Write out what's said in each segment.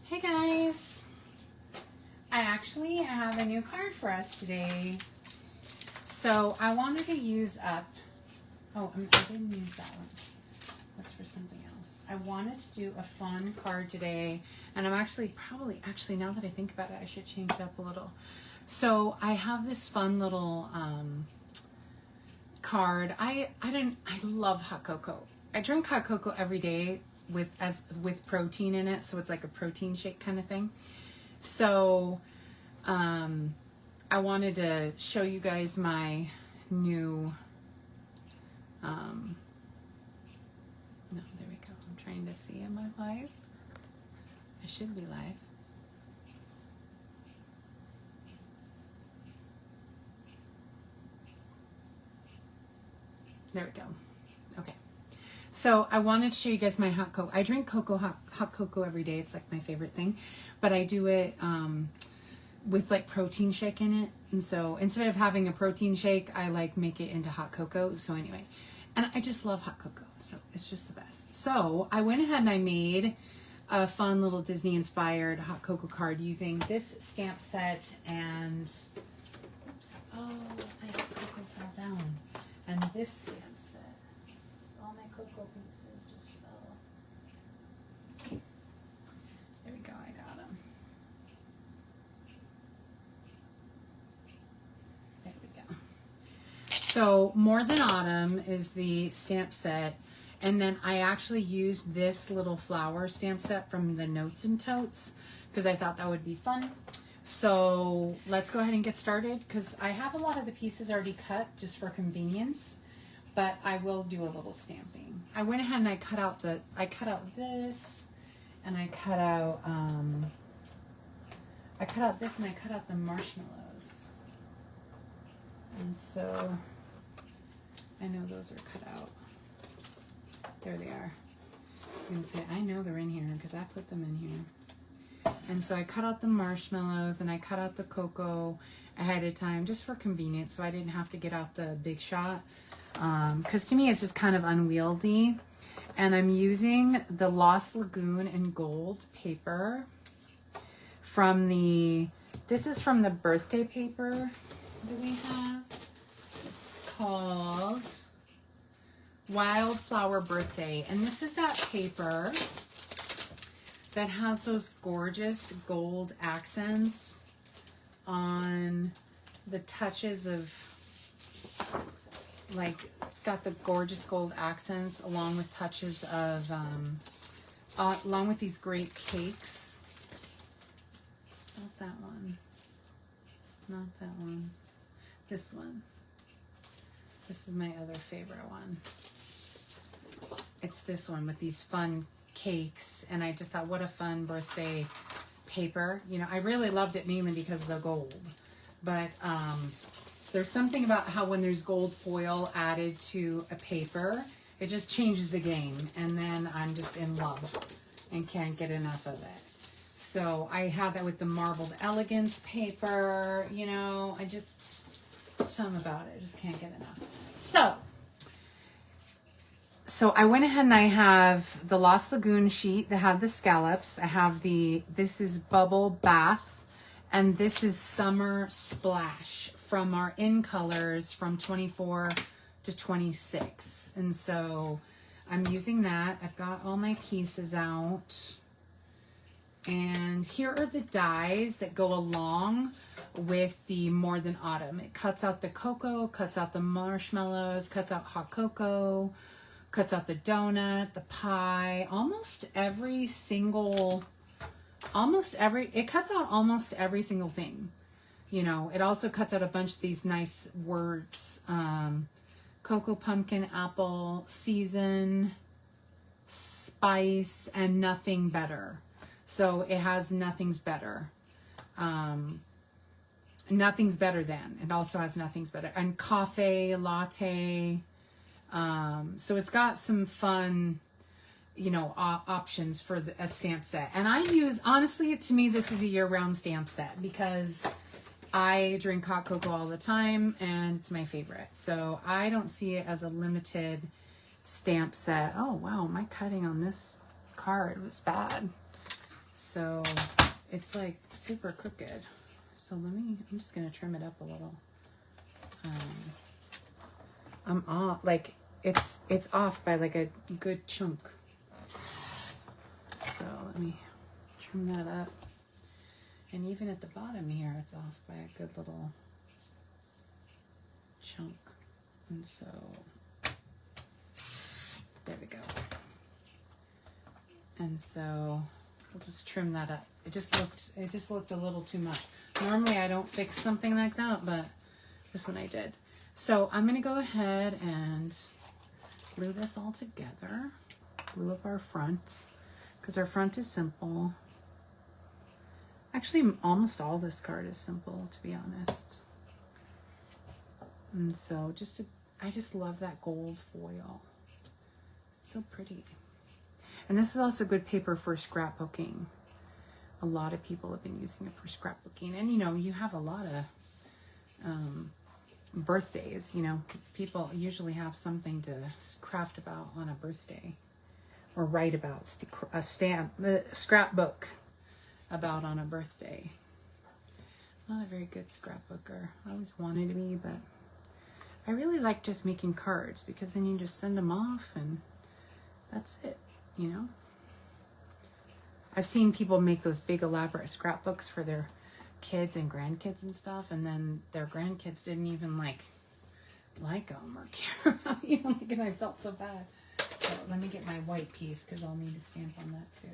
Hey guys, I actually have a new card for us today. So I wanted to use up, I didn't use that one. That's for something else. I wanted to do a fun card today, and I'm actually now that I think about it, I should change it up a little. So I have this fun little card. I love hot cocoa. I drink hot cocoa every day with protein in it, so it's like a protein shake kind of thing. So I wanted to show you guys my new no, there we go. I'm trying to see, am I live? I should be live. There we go. Okay. So I wanted to show you guys my hot cocoa. I drink hot cocoa every day. It's like my favorite thing, but I do it with like protein shake in it. And so instead of having a protein shake, I like make it into hot cocoa. So anyway, and I just love hot cocoa. So it's just the best. So I went ahead and I made a fun little Disney inspired hot cocoa card using this stamp set and, oops, oh, my hot cocoa fell down. And this stamp set. So all my cocoa pieces just fell. There we go, I got them. There we go. So More Than Autumn is the stamp set. And then I actually used this little flower stamp set from the Notes and Totes because I thought that would be fun. So let's go ahead and get started because I have a lot of the pieces already cut just for convenience, but I will do a little stamping. I went ahead and I cut out this, and I cut out this, and I cut out the marshmallows. And so I know those are cut out. There they are. I'm gonna say I know they're in here because I put them in here. And so I cut out the marshmallows and I cut out the cocoa ahead of time just for convenience, so I didn't have to get out the big shot. Because to me it's just kind of unwieldy. And I'm using the Lost Lagoon in gold paper from this is from the birthday paper that we have. It's called Wildflower Birthday. And this is that paper that has those gorgeous gold accents on the touches of, like, it's got the gorgeous gold accents along with touches of, along with these great cakes. Not that one. Not that one. This one. This is my other favorite one. It's this one with these fun cakes, and I just thought, what a fun birthday paper. You know, I really loved it mainly because of the gold, but there's something about how when there's gold foil added to a paper, it just changes the game, and then I'm just in love and can't get enough of it. So I have that with the Marbled Elegance paper. You know, I just, something about it, I just can't get enough. So I went ahead and I have the Lost Lagoon sheet that had the scallops. I have this is Bubble Bath, and this is Summer Splash from our In Colors from 24 to 26. And so I'm using that. I've got all my pieces out. And here are the dies that go along with the More Than Autumn. It cuts out the cocoa, cuts out the marshmallows, cuts out hot cocoa, cuts out the donut, the pie, it cuts out almost every single thing. You know, it also cuts out a bunch of these nice words. Cocoa, pumpkin, apple, season, spice, and nothing better. So it has nothing's better. Nothing's better than. It also has nothing's better. And coffee, latte. So it's got some fun, you know, options for a stamp set. And I use, honestly, to me, this is a year-round stamp set because I drink hot cocoa all the time and it's my favorite. So I don't see it as a limited stamp set. Oh, wow, my cutting on this card was bad. So it's like super crooked. So I'm just going to trim it up a little. I'm off, like it's off by like a good chunk. So let me trim that up. And even at the bottom here, it's off by a good little chunk. And so there we go. And so we'll just trim that up. It just looked a little too much. Normally I don't fix something like that, but this one I did. So I'm going to go ahead and glue this all together. Glue up our front, because our front is simple. Actually, almost all this card is simple, to be honest. And so I just love that gold foil. It's so pretty. And this is also good paper for scrapbooking. A lot of people have been using it for scrapbooking. And you know, you have a lot of birthdays, you know, people usually have something to craft about on a birthday, or write about, scrapbook about on a birthday. I'm not a very good scrapbooker. I always wanted to be, but I really like just making cards, because then you just send them off and that's it, you know. I've seen people make those big elaborate scrapbooks for their kids and grandkids and stuff, and then their grandkids didn't even like them or care about, you know, and I felt so bad. So let me get my white piece, because I'll need to stamp on that too.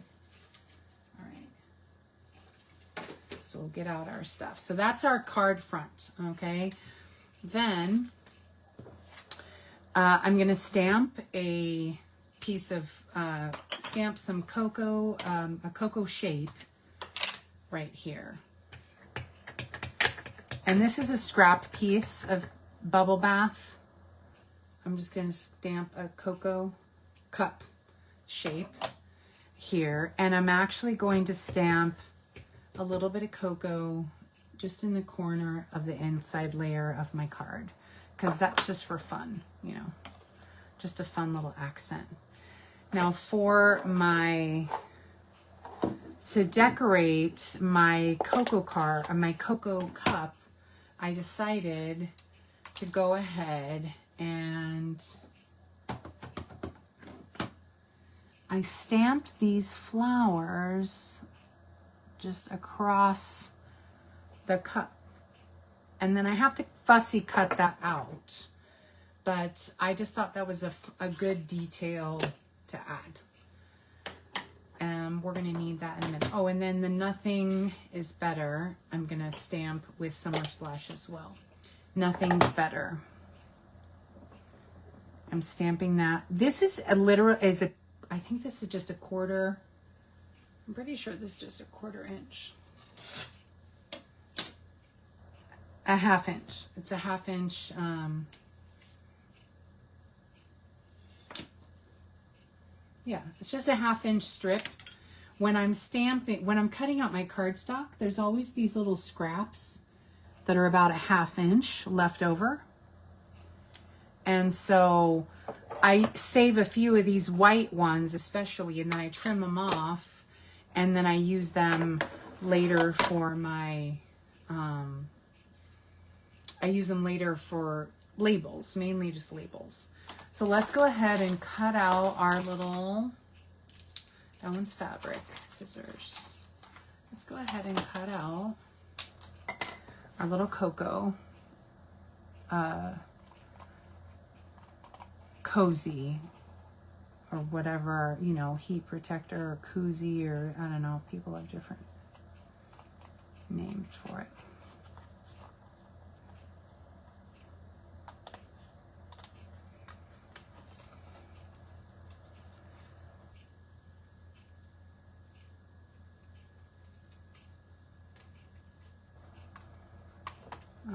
All right. So we'll get out our stuff. So that's our card front, okay? Then I'm going to stamp a piece of, stamp some cocoa, a cocoa shape right here. And this is a scrap piece of bubble bath. I'm just going to stamp a cocoa cup shape here. And I'm actually going to stamp a little bit of cocoa just in the corner of the inside layer of my card, because that's just for fun, you know, just a fun little accent. Now for to decorate my cocoa cup, I decided to go ahead and I stamped these flowers just across the cup. And then I have to fussy cut that out. But I just thought that was a good detail to add. We're going to need that in a minute. Oh, and then the Nothing is Better, I'm going to stamp with Summer Splash as well. Nothing's Better. I'm stamping that. This is I think this is just a quarter. I'm pretty sure this is just a 1/4 inch. A 1/2 inch. It's a 1/2 inch. Yeah, it's just a 1/2 inch strip. When I'm cutting out my cardstock, there's always these little scraps that are about a 1/2 inch left over. And so I save a few of these white ones especially, and then I trim them off, and then I use them later for my, I use them later for labels, mainly just labels. So let's go ahead and cut out our little, that one's fabric, scissors. Let's go ahead and cut out our little cocoa cozy, or whatever, you know, heat protector or koozie, or I don't know, people have different names for it.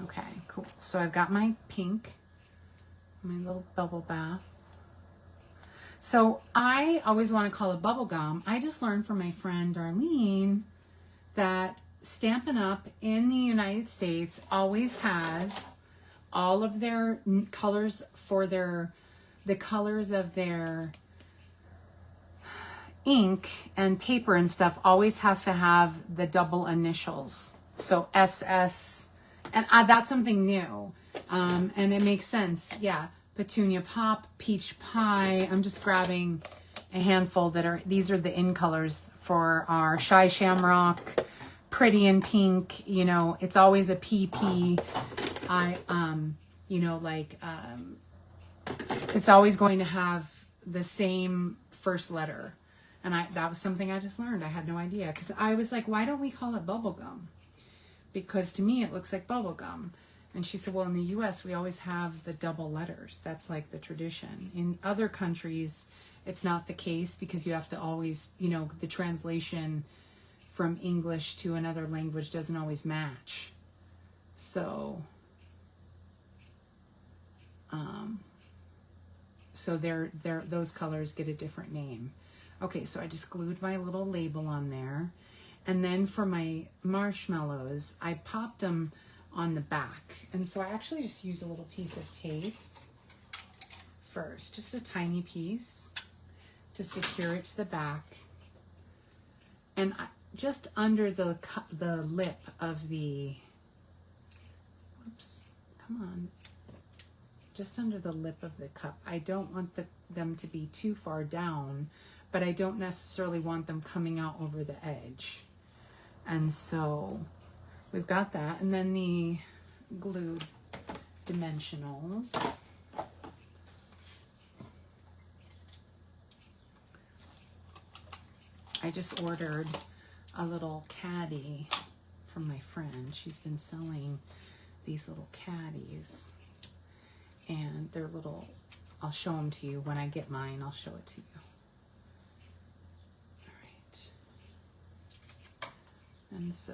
Okay, cool. So I've got my pink, my little bubble bath. So I always want to call it bubble gum. I just learned from my friend Darlene that Stampin' Up in the United States always has all of their colors for the colors of their ink and paper and stuff always has to have the double initials. So SS, and that's something new. And it makes sense. Yeah. Petunia Pop, Peach Pie. I'm just grabbing a handful that are, these are the in colors for our Shy Shamrock, Pretty in Pink. You know, it's always a PP. You know, like, it's always going to have the same first letter. And that was something I just learned. I had no idea. Because I was like, why don't we call it bubble gum? Because to me, it looks like bubble gum. And she said, well, in the U.S., we always have the double letters. That's like the tradition. In other countries, it's not the case because you have to always, you know, the translation from English to another language doesn't always match. So, those colors get a different name. Okay, so I just glued my little label on there. And then for my marshmallows, I popped them on the back. And so I actually just use a little piece of tape first, just a tiny piece to secure it to the back. And just under the lip of the, whoops, come on, just under the lip of the cup. I don't want them to be too far down, but I don't necessarily want them coming out over the edge. And so we've got that. And then the glued dimensionals. I just ordered a little caddy from my friend. She's been selling these little caddies. And they're little, I'll show them to you when I get mine. I'll show it to you. All right. And so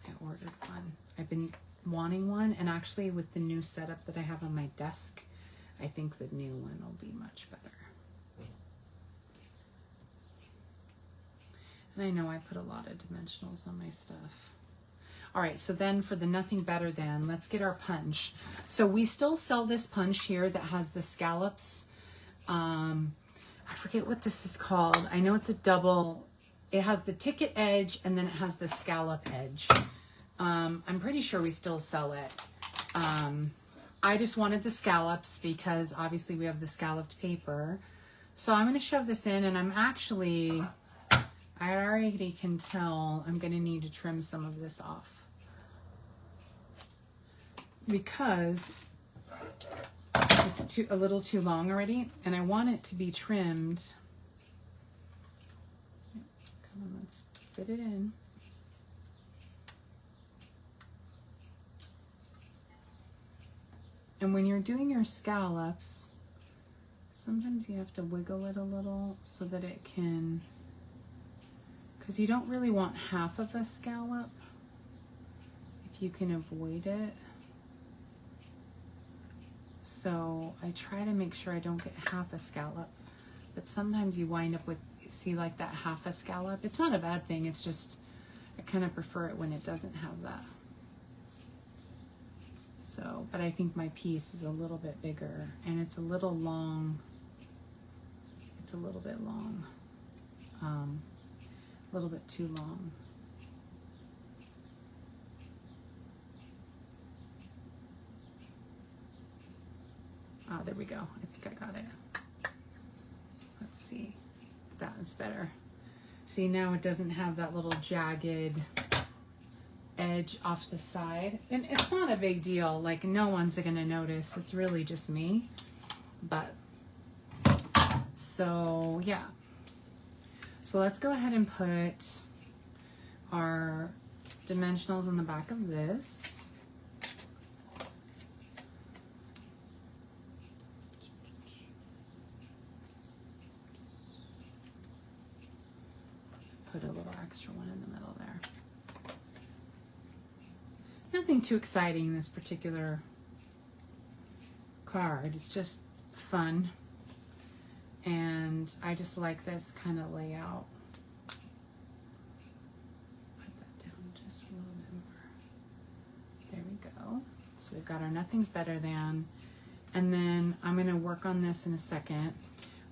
I ordered one. I've been wanting one, and actually with the new setup that I have on my desk, I think the new one will be much better. And I know I put a lot of dimensionals on my stuff. All right, so then for the nothing better than, let's get our punch. So we still sell this punch here that has the scallops. I forget what this is called. I know it's a double. It has the ticket edge and then it has the scallop edge. I'm pretty sure we still sell it. I just wanted the scallops because obviously we have the scalloped paper. So I'm going to shove this in, and I already can tell I'm going to need to trim some of this off because it's a little too long already, and I want it to be trimmed. Come on, let's fit it in. And when you're doing your scallops, sometimes you have to wiggle it a little so that it can, because you don't really want half of a scallop if you can avoid it. So I try to make sure I don't get half a scallop, but sometimes you wind up with, see, like that half a scallop. It's not a bad thing, it's just I kind of prefer it when it doesn't have that. So, but I think my piece is a little bit bigger, and it's a little long. It's a little bit long, a little bit too long. Ah, there we go. I think I got it. Let's see. That is better. See, now it doesn't have that little jagged edge off the side. And it's not a big deal. Like, no one's going to notice. It's really just me. But, so, yeah. So let's go ahead and put our dimensionals on the back of this. Put a little extra one in the middle there. Nothing too exciting in this particular card. It's just fun. And I just like this kind of layout. Put that down just a little bit more. There we go. So we've got our nothing's better than. And then I'm going to work on this in a second.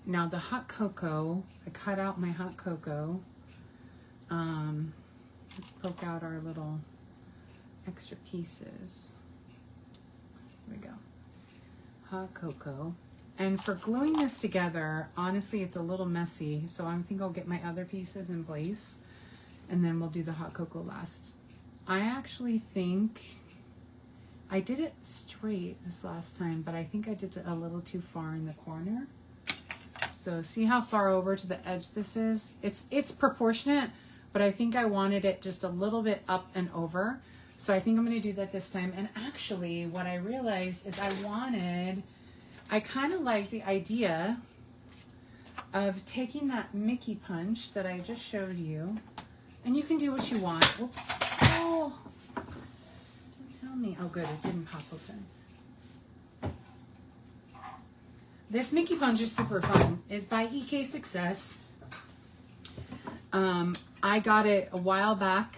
Now the hot cocoa, I cut out my hot cocoa. Let's poke out our little extra pieces. There we go. Hot cocoa. And for gluing this together, honestly, it's a little messy, so I think I'll get my other pieces in place, and then we'll do the hot cocoa last. I actually think I did it straight this last time, but I think I did it a little too far in the corner. So see how far over to the edge this is? It's proportionate, but I think I wanted it just a little bit up and over. So I think I'm going to do that this time. And actually what I realized is I kind of like the idea of taking that Mickey punch that I just showed you, and you can do what you want. Oops. Oh, don't tell me. Oh good, it didn't pop open. This Mickey punch is super fun. It's by EK Success. I got it a while back.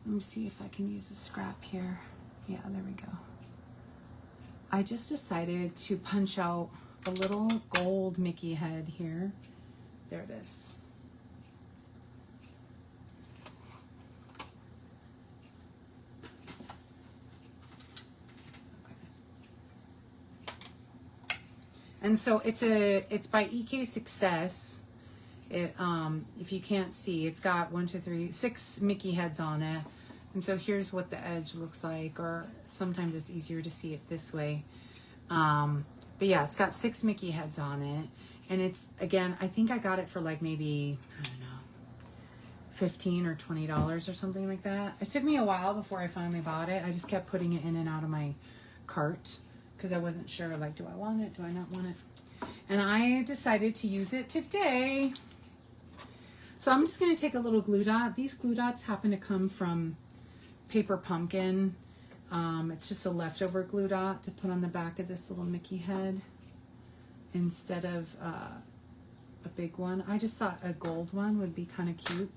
Let me see if I can use a scrap here. Yeah, there we go. I just decided to punch out a little gold Mickey head here. There it is. Okay. And so it's by EK Success. If you can't see, it's got 6 Mickey heads on it. And so here's what the edge looks like, or sometimes it's easier to see it this way. But yeah, it's got 6 Mickey heads on it. And it's, again, I think I got it for like maybe, I don't know, $15 or $20 or something like that. It took me a while before I finally bought it. I just kept putting it in and out of my cart because I wasn't sure, like, do I want it? Do I not want it? And I decided to use it today. So I'm just going to take a little glue dot. These glue dots happen to come from Paper Pumpkin. It's just a leftover glue dot to put on the back of this little Mickey head instead of a big one. I just thought a gold one would be kind of cute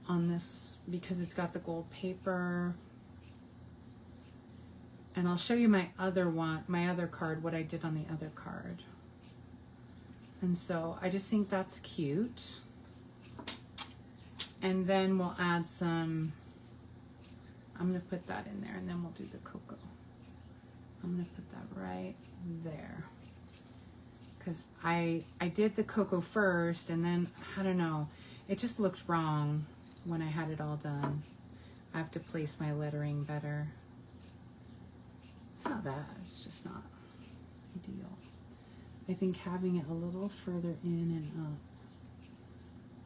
on this because it's got the gold paper. And I'll show you my other card, what I did on the other card. And so I just think that's cute. And then we'll add some, I'm going to put that in there, and then we'll do the cocoa. I'm going to put that right there. Because I did the cocoa first, and then, I don't know, it just looked wrong when I had it all done. I have to place my lettering better. It's not bad, it's just not ideal. I think having it a little further in and up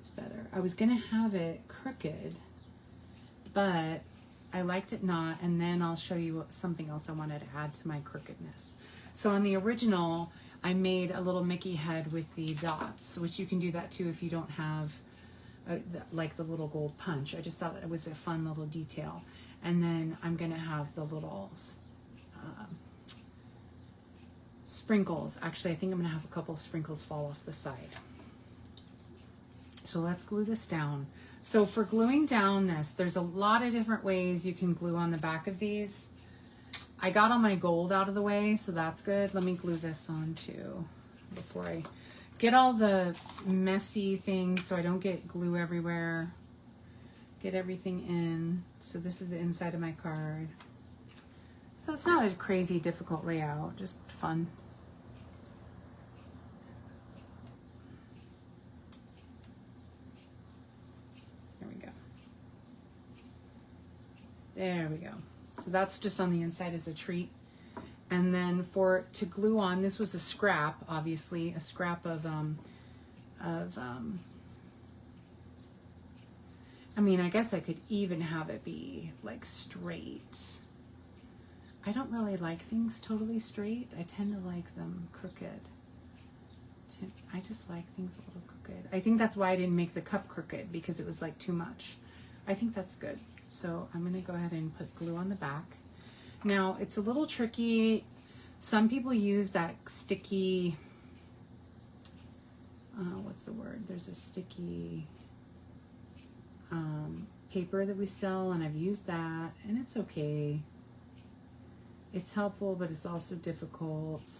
is better. I was gonna have it crooked, but I liked it not, and then I'll show you something else I wanted to add to my crookedness. So on the original, I made a little Mickey head with the dots, which you can do that too if you don't have like the little gold punch. I just thought it was a fun little detail. And then I'm gonna have the little sprinkles. Actually, I think I'm gonna have a couple of sprinkles fall off the side. So let's glue this down. So for gluing down this, there's a lot of different ways you can glue on the back of these. I got all my gold out of the way, so that's good. Let me glue this on too before I get all the messy things so I don't get glue everywhere. Get everything in. So this is the inside of my card. So it's not a crazy difficult layout, just fun. There we go. So that's just on the inside as a treat. And then to glue on, this was a scrap, obviously, a scrap of I mean, I guess I could even have it be like straight. I don't really like things totally straight. I tend to like them crooked. I just like things a little crooked. I think that's why I didn't make the cup crooked, because it was like too much. I think that's good. So I'm going to go ahead and put glue on the back. Now, it's a little tricky. Some people use that sticky, what's the word? There's a sticky paper that we sell, and I've used that, and it's okay. It's helpful, but it's also difficult.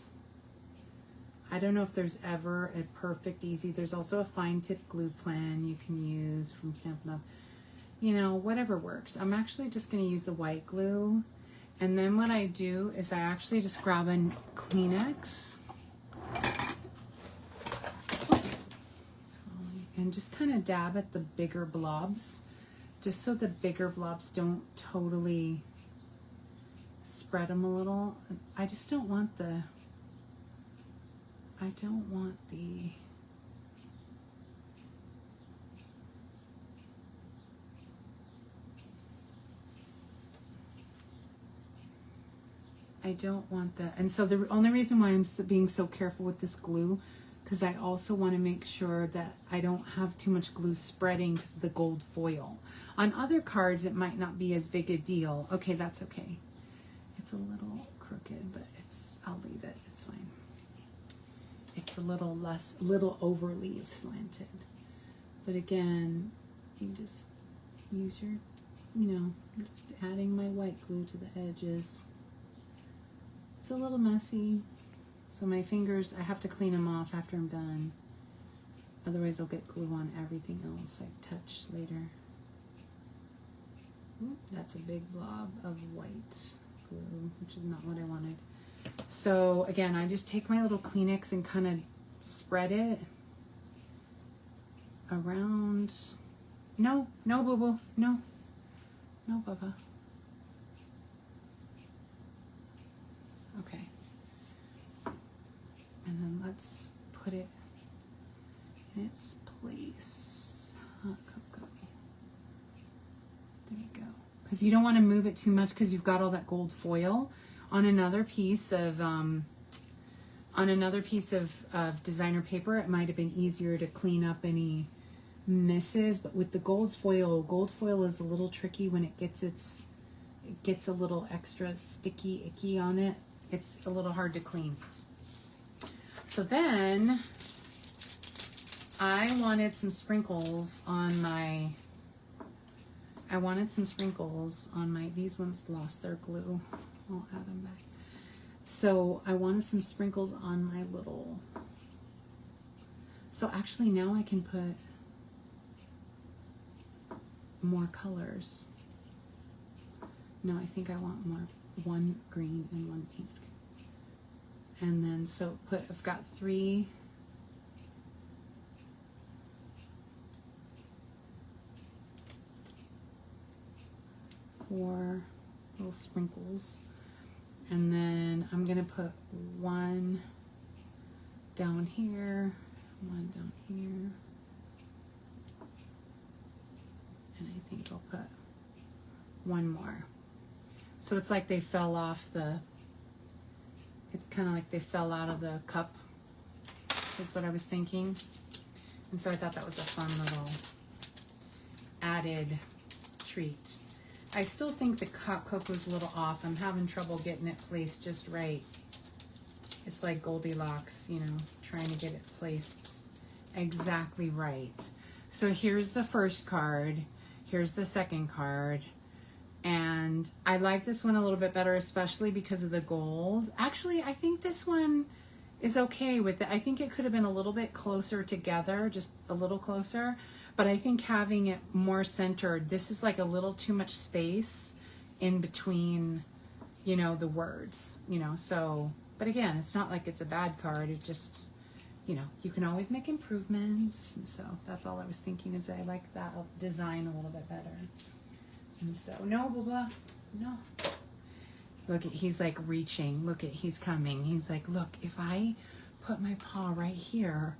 I don't know if there's ever a perfect easy. There's also a fine tip glue pen you can use from Stampin' Up. You know, whatever works. I'm actually just going to use the white glue. And then what I do is I actually just grab a Kleenex. Oops. It's falling. And just kind of dab at the bigger blobs. Just so the bigger blobs don't totally spread them a little. I just don't want the... and so the only reason why I'm being so careful with this glue, because I also want to make sure that I don't have too much glue spreading because of the gold foil. On other cards, it might not be as big a deal. Okay, that's okay. It's a little crooked, but I'll leave it. It's fine. It's a little overly slanted. But again, you just use your, just adding my white glue to the edges. It's a little messy, so my fingers, I have to clean them off after I'm done. Otherwise I'll get glue on everything else I touch later. Ooh, that's a big blob of white glue, which is not what I wanted. So again, I just take my little Kleenex and kind of spread it around. No, boo-boo, no, Bubba. Okay. And then let's put it in its place. There you go. Because you don't want to move it too much because you've got all that gold foil. On another piece of designer paper, it might have been easier to clean up any misses, but with the gold foil is a little tricky when it gets a little extra sticky, icky on it. It's a little hard to clean. So then I wanted some sprinkles on my, these ones lost their glue. I'll add them back. So I wanted some sprinkles on my little, so actually now I can put more colors. No, I think I want more, one green and one pink. And then so I've got 4 little sprinkles. And then I'm gonna put one down here, one down here, and I think I'll put one more. So it's like they fell off it's kind of like they fell out of the cup, is what I was thinking. And so I thought that was a fun little added treat. I still think the hot cocoa's a little off. I'm having trouble getting it placed just right. It's like Goldilocks, trying to get it placed exactly right. So here's the first card. Here's the second card. And I like this one a little bit better, especially because of the gold. Actually, I think this one is okay with it. I think it could have been a little bit closer together, just a little closer. But I think having it more centered, this is like a little too much space in between, the words, so, but again, it's not like it's a bad card. It just, you can always make improvements. And so that's all I was thinking, is I like that design a little bit better. And so, no, Bubba, no. Look, he's like reaching. Look, he's coming. He's like, look, if I put my paw right here,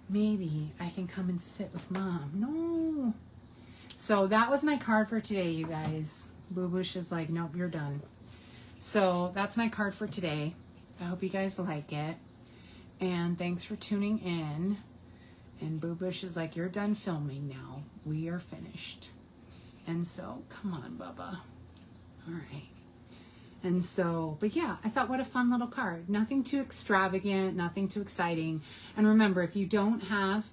maybe I can come and sit with Mom. No. So that was my card for today, you guys. Boo Boosh is like, nope, you're done. So that's my card for today. I hope you guys like it. And thanks for tuning in. And Boo Boosh is like, you're done filming now. We are finished. And so, come on, Bubba. All right. And so, but yeah, I thought what a fun little card. Nothing too extravagant, nothing too exciting. And remember, if you don't have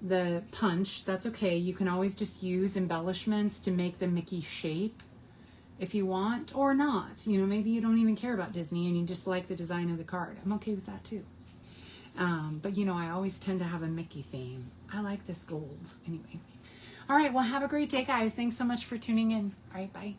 the punch, that's okay. You can always just use embellishments to make the Mickey shape if you want, or not. Maybe you don't even care about Disney and you just like the design of the card. I'm okay with that too. But you know, I always tend to have a Mickey theme. I like this gold. Anyway. All right, well, have a great day, guys. Thanks so much for tuning in. All right, bye.